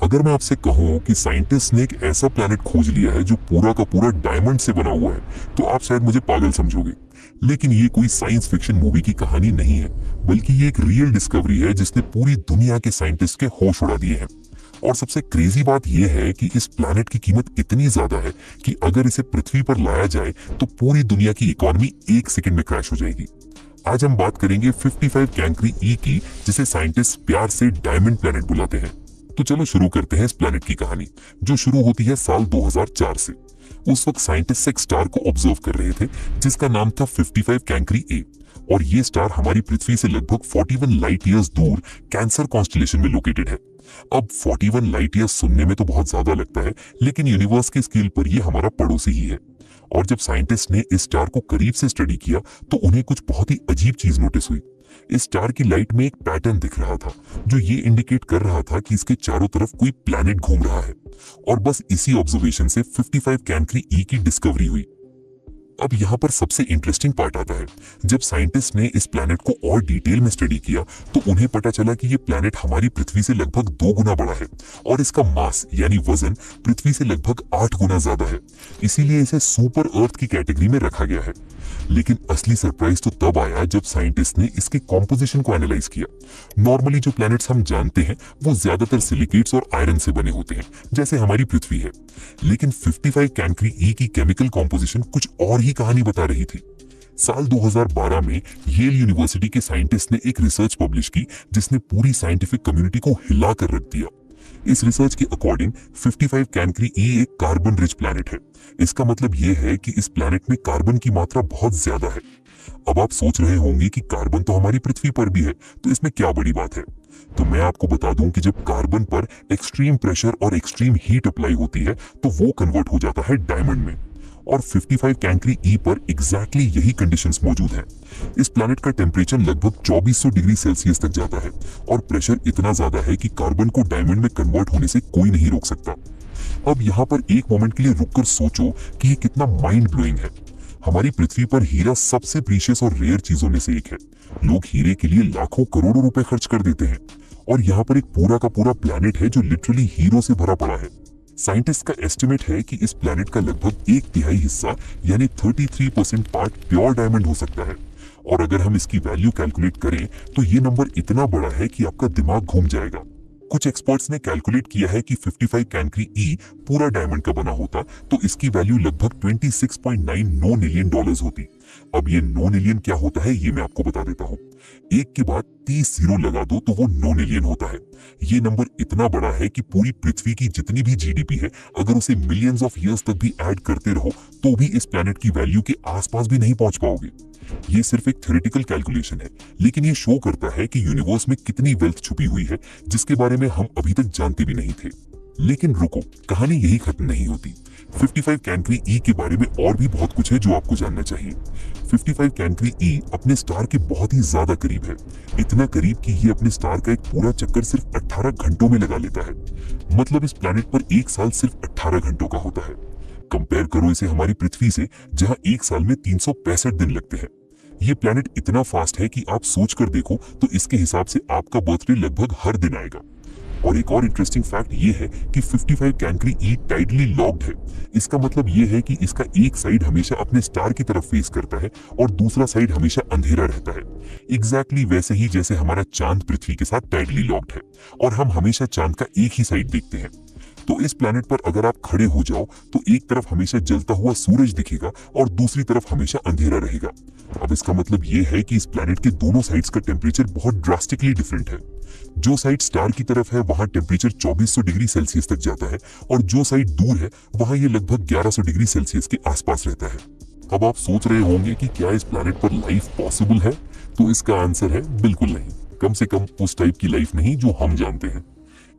अगर मैं आपसे कहूं कि साइंटिस्ट ने एक ऐसा प्लैनेट खोज लिया है जो पूरा का पूरा डायमंड से बना हुआ है, तो आप शायद मुझे पागल समझोगे। लेकिन ये कोई साइंस फिक्शन मूवी की कहानी नहीं है, बल्कि ये एक रियल डिस्कवरी है जिसने पूरी दुनिया के साइंटिस्ट के होश उड़ा दिए हैं। और सबसे क्रेजी बात यह है कि इस प्लैनेट की कीमत इतनी ज्यादा है कि अगर इसे पृथ्वी पर लाया जाए तो पूरी दुनिया की इकोनॉमी एक सेकंड में क्रैश हो जाएगी। आज हम बात करेंगे 55 कैंक्री ई की, जिसे साइंटिस्ट प्यार से डायमंड प्लैनेट बुलाते हैं। तो चलो शुरू करते हैं इस प्लैनेट की कहानी, जो शुरू होती है साल 2004 से। उस वक्त साइंटिस्ट एक स्टार को ऑब्जर्व कर रहे थे जिसका नाम था 55 कैंक्री ए, और ये स्टार हमारी पृथ्वी से लगभग 41 लाइट ईयर्स दूर कैंसर कॉन्स्टेलेशन में लोकेटेड है। अब 41 लाइट ईयर्स सुनने में तो बहुत ज्यादा लगता है, लेकिन यूनिवर्स के स्केल पर यह हमारा पड़ोसी ही है। और जब साइंटिस्ट ने इस स्टार को करीब से स्टडी किया तो उन्हें कुछ बहुत ही अजीब चीज नोटिस हुई। इस स्टार की लाइट में एक पैटर्न दिख रहा था जो ये इंडिकेट कर रहा था कि इसके चारों तरफ कोई प्लैनेट घूम रहा है। और बस इसी ऑब्जर्वेशन से 55 कैंक्री ई की डिस्कवरी हुई। अब यहाँ पर सबसे इंटरेस्टिंग पार्ट आता है। जब साइंटिस्ट ने इस प्लैनेट को और डिटेल में स्टडी किया तो उन्हें पता चला कि ये प्लैनेट हमारी पृथ्वी से लगभग 2 गुना बड़ा है और इसका मास यानी वजन पृथ्वी से लगभग 8 गुना ज्यादा है। इसीलिए इसे सुपर अर्थ की कैटेगरी में रखा गया है। लेकिन असली सरप्राइज तो तब आया जब साइंटिस्ट ने इसके कॉम्पोजिशन को एनालाइज किया। नॉर्मली जो प्लैनेट्स हम जानते हैं वो ज्यादातर सिलिकेट्स और आयरन से बने होते हैं, जैसे हमारी पृथ्वी है। लेकिन 55 कैंक्री ई की केमिकल कॉम्पोजिशन कुछ और ही कहानी बता रही थी। साल 2012 में येल यूनिवर्सिटी के साइंटिस्ट ने एक रिसर्च पब्लिश की जिसने पूरी साइंटिफिक कम्युनिटी को हिला कर रख दिया। इस रिसर्च के अकॉर्डिंग 55 कैंक्री ई एक कार्बन रिच प्लैनेट है। इसका मतलब यह है कि इस प्लैनेट में कार्बन की मात्रा बहुत ज्यादा है। अब आप सोच रहे होंगे कि कार्बन तो हमारी पृथ्वी पर भी है, तो इसमें क्या बड़ी बात है। तो मैं आपको बता दूं कि जब कार्बन पर एक्सट्रीम प्रेशर और एक्सट्रीम हीट अप्लाई होती है तो वो कन्वर्ट हो जाता है डायमंड में। और 55 कैंक्री ई पर एग्जैक्टली यही कंडीशंस मौजूद हैं। इस प्लैनेट का टेम्परेचर लगभग 2400 डिग्री सेल्सियस तक जाता है और प्रेशर इतना ज्यादा है कि कार्बन को डायमंड में कन्वर्ट होने से कोई नहीं रोक सकता। अब यहाँ पर एक मोमेंट के लिए रुककर सोचो कि ये कितना माइंड ब्लोइंग है। हमारी पृथ्वी पर हीरा सबसे प्रीशियस और रेयर चीजों में से एक है। लोग हीरे के लिए लाखों करोड़ों रुपए खर्च कर देते हैं, और यहाँ पर एक पूरा का पूरा प्लैनेट है जो लिटरली हीरो से भरा पड़ा है। साइंटिस्ट का एस्टिमेट है कि इस प्लैनेट का लगभग 1/3 हिस्सा यानी 33% पार्ट प्योर डायमंड हो सकता है। और अगर हम इसकी वैल्यू कैलकुलेट करें तो ये नंबर इतना बड़ा है कि आपका दिमाग घूम जाएगा। कुछ एक्सपर्ट्स ने कैलकुलेट किया है कि 55 कैंक्री ई पूरा डायमंड का बना होता तो इसकी वैल्यू लगभग $26.99 मिलियन होती। अब ये 9 मिलियन क्या होता है ये मैं आपको बता देता हूँ। एक के बाद 30 जीरो लगा दो तो वो 9 मिलियन होता है। ये नंबर इतना बड़ा है कि पूरी पृथ्वी की जितनी भी जीडीपी है, अगर उसे मिलियंस ऑफ ईयर्स तक भी ऐड करते रहो तो भी इस प्लैनेट की वैल्यू के आसपास भी नहीं पहुंच पाओगे। ये सिर्फ एक थ्योरेटिकल कैलकुलेशन है, लेकिन ये शो करता है कि यूनिवर्स में कितनी वेल्थ छुपी हुई है जिसके बारे में हम अभी तक जानते भी नहीं थे। लेकिन रुको, कहानी यही खत्म नहीं होती। 55 कैंक्री ई के बारे में और भी बहुत कुछ है जो आपको जानना चाहिए। 55 कैंक्री ई अपने स्टार के बहुत ही ज्यादा करीब है, इतना करीब कि ये अपने स्टार का एक पूरा चक्कर सिर्फ 18 घंटों में लगा लेता है। मतलब इस प्लैनेट पर एक साल सिर्फ 18 घंटों का होता है। कंपेयर करो इसे हमारी पृथ्वी से, जहां एक साल में 365 दिन लगते हैं। ये प्लैनेट इतना फास्ट है कि आप सोच कर देखो तो इसके हिसाब से आपका बर्थडे लगभग हर दिन आएगा। और एक और इंटरेस्टिंग फैक्ट ये है कि 55 कैंक्री ई टाइडली लॉक्ड है। इसका मतलब ये है कि इसका एक साइड हमेशा अपने स्टार की तरफ फेस करता है और दूसरा साइड हमेशा अंधेरा रहता है। एग्जैक्टली वैसे ही जैसे हमारा चांद पृथ्वी के साथ टाइडली लॉक्ड है और हम हमेशा चांद का एक ही साइड देखते हैं। तो इस प्लैनेट पर अगर आप खड़े हो जाओ तो एक तरफ हमेशा जलता हुआ सूरज दिखेगा और दूसरी तरफ हमेशा अंधेरा रहेगा। अब इसका मतलब ये है कि इस प्लैनेट के दोनों साइड्स का टेम्परेचर बहुत ड्रास्टिकली डिफरेंट है। जो साइड स्टार की तरफ है वहां टेम्परेचर 2400 डिग्री सेल्सियस तक जाता है, और जो साइड दूर है वहां ये लगभग 1100 डिग्री सेल्सियस के आसपास रहता है। अब आप सोच रहे होंगे कि क्या इस प्लैनेट पर लाइफ पॉसिबल है, तो इसका आंसर है बिल्कुल नहीं। कम से कम उस टाइप की लाइफ नहीं जो हम जानते हैं।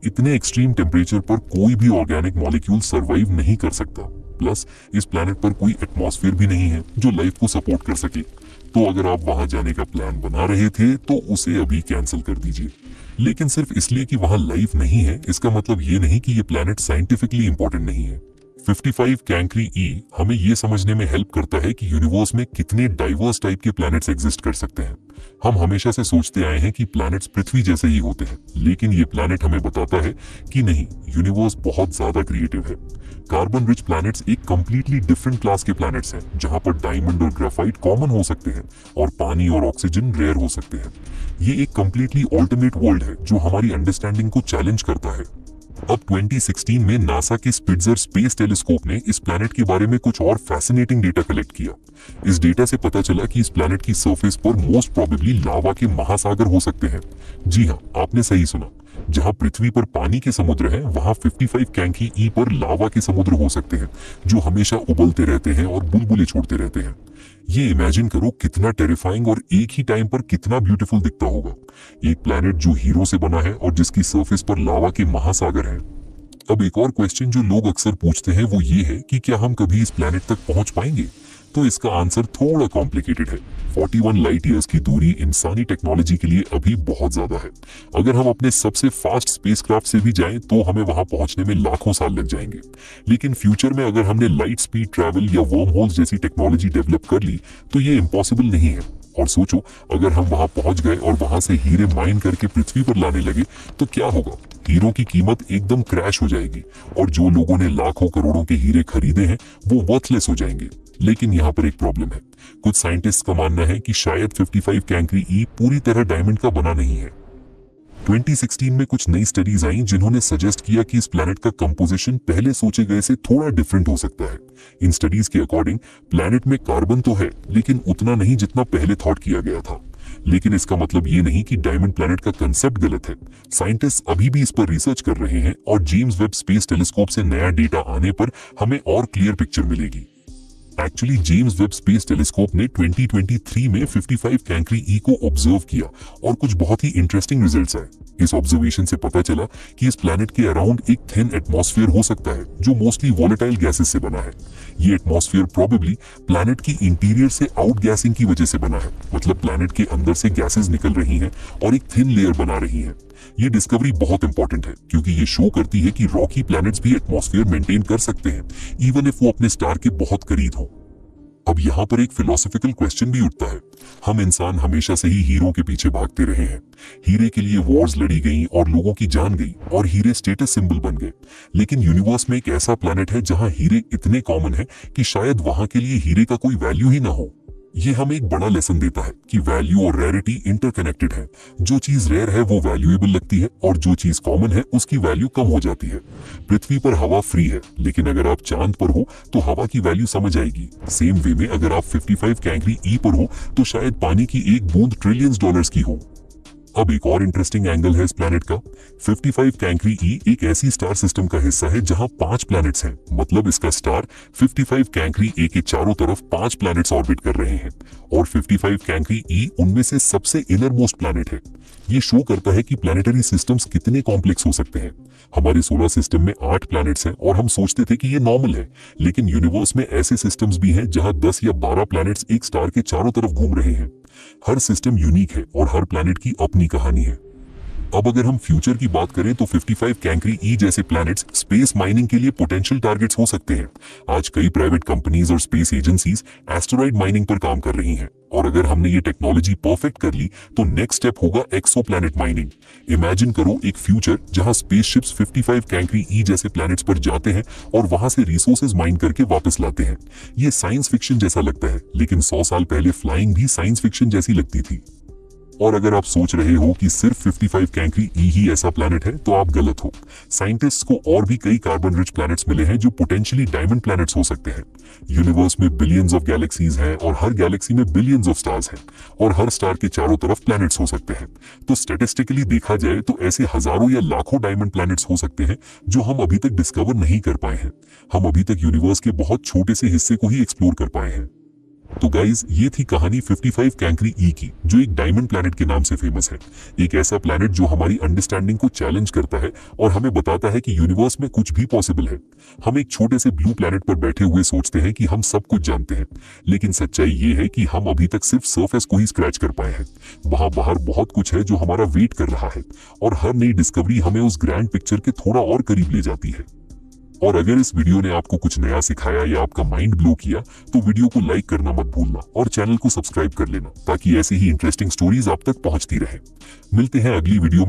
इतने एक्सट्रीम टेम्परेचर पर कोई भी ऑर्गेनिक मॉलिक्यूल सरवाइव नहीं कर सकता। प्लस इस प्लैनेट पर कोई एटमॉस्फेयर भी नहीं है जो लाइफ को सपोर्ट कर सके। तो अगर आप वहां जाने का प्लान बना रहे थे तो उसे अभी कैंसिल कर दीजिए। लेकिन सिर्फ इसलिए कि वहां लाइफ नहीं है, इसका मतलब ये नहीं कि ये प्लैनेट साइंटिफिकली इंपॉर्टेंट नहीं है। 55 कैंक्री ई हमें यह समझने में हेल्प करता है कि यूनिवर्स में कितने डाइवर्स टाइप के प्लैनेट्स एग्जिस्ट कर सकते हैं। हम हमेशा से सोचते आए हैं कि प्लैनेट्स पृथ्वी जैसे ही होते हैं, लेकिन ये प्लैनेट हमें बताता है कि नहीं, यूनिवर्स बहुत ज्यादा क्रिएटिव है। कार्बन रिच प्लैनेट्स एक कंप्लीटली डिफरेंट क्लास के प्लैनेट्स हैं, जहां पर डायमंड और ग्राफाइट कॉमन हो सकते हैं और पानी और ऑक्सीजन रेयर हो सकते हैं। ये एक कंप्लीटली ऑल्टरनेट वर्ल्ड है जो हमारी अंडरस्टैंडिंग को चैलेंज करता है। अब 2016 में नासा के स्पिट्जर स्पेस टेलीस्कोप ने इस प्लैनेट के बारे में कुछ और फैसिनेटिंग डेटा कलेक्ट किया। इस डेटा से पता चला कि इस प्लैनेट की सरफेस पर मोस्ट प्रोबेबली लावा के महासागर हो सकते हैं। जी हाँ, आपने सही सुना। जहां पृथ्वी पर पानी के समुद्र हैं, वहां 55 कैंक्री ई पर लावा के समुद्र हो सकते हैं, जो हमेशा उबलते रहते हैं और बुलबुले छोड़ते रहते हैं। ये इमेजिन करो कितना टेरिफाइंग और एक ही टाइम पर कितना ब्यूटीफुल दिखता होगा। एक प्लैनेट जो हीरो से बना है और जिसकी सरफेस पर लावा के महासागर है। अब एक और क्वेश्चन जो लोग अक्सर पूछते हैं वो ये है कि क्या हम कभी इस प्लैनेट तक पहुंच पाएंगे? तो इसका आंसर थोड़ा कॉम्प्लिकेटेड है। 41 लाइट ईयर्स की दूरी इंसानी टेक्नोलॉजी के लिए अभी बहुत ज्यादा है। अगर हम अपने सबसे फास्ट स्पेसक्राफ्ट से भी जाएं तो हमें वहां पहुंचने में लाखों साल लग जाएंगे। लेकिन फ्यूचर में अगर हमने लाइट स्पीड ट्रैवल या वर्म होल्स जैसी टेक्नोलॉजी डेवलप कर ली तो ये इम्पॉसिबल नहीं है। और सोचो, अगर हम वहां पहुंच गए और वहां से हीरे माइन करके पृथ्वी पर लाने लगे तो क्या होगा? हीरो की कीमत एकदम क्रैश हो जाएगी और जो लोगों ने लाखों करोड़ों के हीरे खरीदे हैं वो वर्थलेस हो जाएंगे। लेकिन यहाँ पर एक प्रॉब्लम है। कुछ साइंटिस्ट का मानना है कि शायद 55 कैंक्री ई पूरी तरह डायमंड का बना नहीं है। 2016 में कुछ नई स्टडीज आई जिन्होंने सजेस्ट किया कि इस प्लैनेट का कंपोजिशन पहले सोचे गए से थोड़ा डिफरेंट हो सकता है। इन स्टडीज के अकॉर्डिंग प्लैनेट में कार्बन तो है, लेकिन उतना नहीं जितना पहले थॉट किया गया था। लेकिन इसका मतलब ये नहीं कि डायमंड प्लैनेट का कंसेप्ट गलत है। साइंटिस्ट अभी भी इस पर रिसर्च कर रहे हैं और जेम्स वेब स्पेस टेलीस्कोप से नया डेटा आने पर हमें और क्लियर पिक्चर मिलेगी। Actually James Webb space telescope ने 2023 में 55 कैंक्री ई को ऑब्जर्व किया और कुछ बहुत ही इंटरेस्टिंग रिजल्ट्स आए। इस ऑब्जर्वेशन से पता चला कि इस प्लैनेट के अराउंड एक थिन एटमॉस्फेयर हो सकता है जो मोस्टली वोलेटाइल गैसेस से बना है। ये एटमॉस्फेयर प्रोबेबली प्लैनेट की इंटीरियर से आउट गैसिंग की वजह से बना है, मतलब प्लैनेट के अंदर से गैसेस निकल रही हैं और एक थिन लेयर बना रही हैं। ये डिस्कवरी बहुत इंपॉर्टेंट है क्योंकि ये शो करती है कि रॉकी प्लैनेट्स भी एटमॉस्फेयर मेंटेन कर सकते हैं, इवन इफ वो अपने स्टार के बहुत करीब हो। अब यहाँ पर एक फिलोसॉफिकल क्वेश्चन भी उठता है। हम इंसान हमेशा से ही हीरो के पीछे भागते रहे हैं। हीरे के लिए वॉर्स लड़ी गई और लोगों की जान गई और हीरे स्टेटस सिंबल बन गए। लेकिन यूनिवर्स में एक ऐसा प्लैनेट है जहाँ हीरे इतने कॉमन है कि शायद वहां के लिए हीरे का कोई वैल्यू ही ना हो। ये हमें एक बड़ा लेसन देता है कि वैल्यू और रेयरिटी इंटरकनेक्टेड है। जो चीज रेयर है वो वैल्यूएबल लगती है और जो चीज कॉमन है उसकी वैल्यू कम हो जाती है। पृथ्वी पर हवा फ्री है, लेकिन अगर आप चांद पर हो तो हवा की वैल्यू समझ आएगी। सेम वे में अगर आप 55 कैंक्री ई पर हो तो शायद पानी की एक बूंद ट्रिलियंस डॉलर्स की हो। अब एक और इंटरेस्टिंग एंगल है इस प्लैनेट का। 55 कैंक्री ई एक ऐसी स्टार सिस्टम का हिस्सा है जहां 5 प्लैनेट्स हैं, मतलब इसका स्टार 55 कैंक्री ए के चारों तरफ 5 प्लैनेट्स ऑर्बिट कर रहे हैं और 55 कैंक्री ई उनमें से सबसे इनर मोस्ट प्लैनेट है। ये शो करता है कि प्लैनेटरी सिस्टम्स कितने कॉम्प्लेक्स हो सकते हैं। हमारे सोलर सिस्टम में 8 प्लैनेट्स हैं और हम सोचते थे कि ये नॉर्मल है, लेकिन यूनिवर्स में ऐसे सिस्टम्स भी हैं जहां 10 या 12 प्लैनेट्स एक स्टार के चारों तरफ घूम रहे हैं। हर सिस्टम यूनिक है और हर प्लैनेट की अपनी कहानी है। अब अगर हम फ्यूचर की बात करें तो 55 कैंक्री ई जैसे प्लैनेट्स स्पेस माइनिंग के लिए पोटेंशियल टारगेट्स हो सकते हैं। आज कई प्राइवेट कंपनीज और स्पेस एजेंसीज एस्टेरॉइड माइनिंग पर काम कर रही हैं और अगर हमने ये टेक्नोलॉजी परफेक्ट कर ली तो नेक्स्ट स्टेप होगा एक्सोप्लैनेट माइनिंग। इमेजिन करो एक फ्यूचर जहां स्पेसशिप्स 55 कैंक्री ई जैसे प्लैनेट्स पर जाते हैं और वहां से रिसोर्सेज माइन करके वापस लाते हैं। ये साइंस फिक्शन जैसा लगता है, लेकिन 100 साल पहले फ्लाइंग भी साइंस फिक्शन जैसी लगती थी। और अगर आप सोच रहे हो कि सिर्फ 55 कैंक्री ई ही ऐसा प्लैनेट है तो आप गलत हो। साइंटिस्ट्स को और भी कई कार्बन रिच प्लैनेट्स मिले हैं जो पोटेंशियली डायमंड प्लैनेट्स हो सकते हैं। यूनिवर्स में बिलियंस ऑफ गैलेक्सीज हैं और हर गैलेक्सी में बिलियंस ऑफ स्टार्स हैं और हर स्टार के चारों तरफ प्लैनेट्स हो सकते हैं। तो स्टैटिस्टिकली देखा जाए तो ऐसे हजारों या लाखों डायमंड प्लैनेट्स हो सकते हैं जो हम अभी तक डिस्कवर नहीं कर पाए हैं। हम अभी तक यूनिवर्स के बहुत छोटे से हिस्से को ही एक्सप्लोर कर पाए हैं। तो गाइज, ये थी कहानी 55 कैंक्री ई की, जो एक डायमंड प्लैनेट के नाम से फेमस है। एक ऐसा प्लैनेट जो हमारी अंडरस्टैंडिंग को चैलेंज करता है और हमें बताता है कि यूनिवर्स में कुछ भी पॉसिबल है। हम एक छोटे से ब्लू प्लैनेट पर बैठे हुए सोचते हैं कि हम सब कुछ जानते हैं, लेकिन सच्चाई ये है कि हम अभी तक सिर्फ सरफेस को ही स्क्रैच कर पाए हैं। वहां बाहर बहुत कुछ है जो हमारा वेट कर रहा है और हर नई डिस्कवरी हमें उस ग्रैंड पिक्चर के थोड़ा और करीब ले जाती है। और अगर इस वीडियो ने आपको कुछ नया सिखाया या आपका माइंड ब्लो किया तो वीडियो को लाइक करना मत भूलना और चैनल को सब्सक्राइब कर लेना ताकि ऐसी ही इंटरेस्टिंग स्टोरीज आप तक पहुंचती रहे। मिलते हैं अगली वीडियो